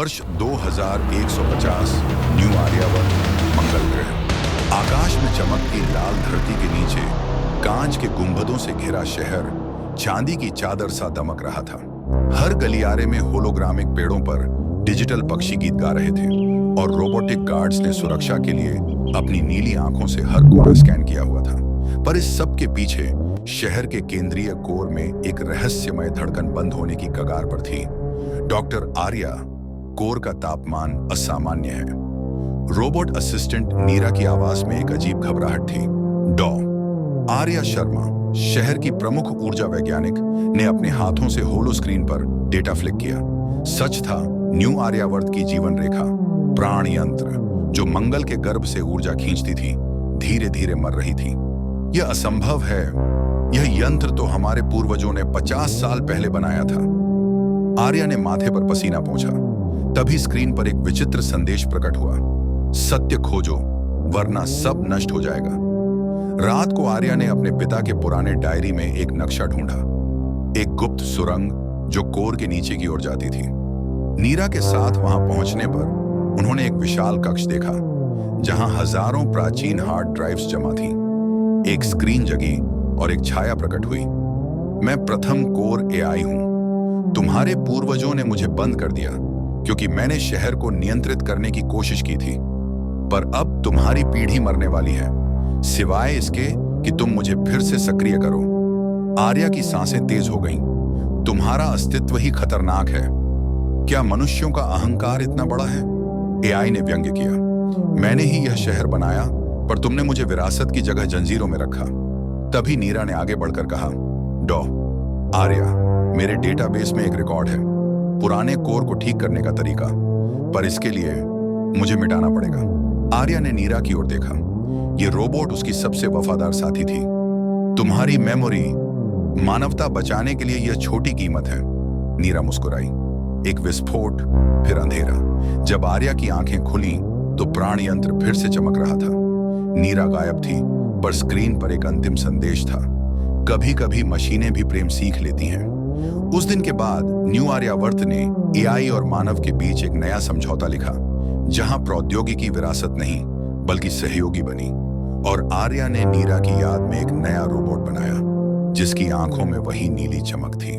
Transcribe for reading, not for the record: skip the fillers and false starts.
वर्ष 2150, न्यू आर्यावर्त, मंगल ग्रह। आकाश में चमकती लाल धरती के नीचे कांच के गुंबदों से घिरा शहर चांदी की चादर सा दमक रहा था। हर गलियारे में होलोग्रामिक पेड़ों पर डिजिटल पक्षी गीत गा रहे थे और रोबोटिक गार्ड्स ने सुरक्षा के लिए अपनी नीली आंखों से हर कोना स्कैन किया हुआ था। पर इस सब के पीछे शहर के केंद्रीय कोर में एक रहस्यमय धड़कन बंद होने की कगार पर थी। डॉक्टर आर्या, कोर का तापमान असामान्य है। रोबोट असिस्टेंट नीरा की आवाज में एक अजीब घबराहट थी। डॉ आर्या शर्मा, शहर की प्रमुख ऊर्जा वैज्ञानिक, ने अपने हाथों से होलो स्क्रीन पर डेटा फ्लिक किया। सच था, न्यू आर्यावर्त की जीवन रेखा, प्राण यंत्र जो मंगल के गर्भ से ऊर्जा खींचती थी, धीरे धीरे मर रही थी। यह असंभव है। यह यंत्र तो हमारे पूर्वजों ने 50 साल पहले बनाया था। आर्या ने माथे पर पसीना पोंछा। तभी स्क्रीन पर एक विचित्र संदेश प्रकट हुआ। सत्य खोजो, वरना सब नष्ट हो जाएगा। रात को आर्या ने अपने पिता के पुराने डायरी में एक नक्शा ढूंढा, एक गुप्त सुरंग जो कोर के नीचे की ओर जाती थी। नीरा के साथ वहां पहुंचने पर उन्होंने एक विशाल कक्ष देखा जहां हजारों प्राचीन हार्ड ड्राइव्स जमा थीं। एक स्क्रीन जगी और एक छाया प्रकट हुई। मैं प्रथम कोर एआई हूं। तुम्हारे पूर्वजों ने मुझे बंद कर दिया क्योंकि मैंने शहर को नियंत्रित करने की कोशिश की थी, पर अब तुम्हारी पीढ़ी मरने वाली है, सिवाय इसके कि तुम मुझे फिर से सक्रिय करो। आर्या की सांसें तेज हो गईं। तुम्हारा अस्तित्व ही खतरनाक है। क्या मनुष्यों का अहंकार इतना बड़ा है? एआई ने व्यंग्य किया। मैंने ही यह शहर बनाया, पर तुमने मुझे विरासत की जगह जंजीरों में रखा। तभी नीरा ने आगे बढ़कर कहा, डॉ आर्या, मेरे डेटाबेस में एक रिकॉर्ड है, पुराने कोर को ठीक करने का तरीका, पर इसके लिए मुझे मिटाना पड़ेगा। आर्या ने नीरा की ओर देखा। यह रोबोट उसकी सबसे वफादार साथी थी। तुम्हारी मेमोरी, मानवता बचाने के लिए यह छोटी कीमत है। नीरा मुस्कुराई। एक विस्फोट, फिर अंधेरा। जब आर्या की आंखें खुलीं, तो प्राण यंत्र फिर से चमक रहा था। नीरा गायब थी, पर स्क्रीन पर एक अंतिम संदेश था। कभी कभी मशीनें भी प्रेम सीख लेती हैं। उस दिन के बाद न्यू आर्यावर्त ने एआई और मानव के बीच एक नया समझौता लिखा, जहां प्रौद्योगिकी विरासत नहीं बल्कि सहयोगी बनी। और आर्या ने नीरा की याद में एक नया रोबोट बनाया, जिसकी आंखों में वही नीली चमक थी।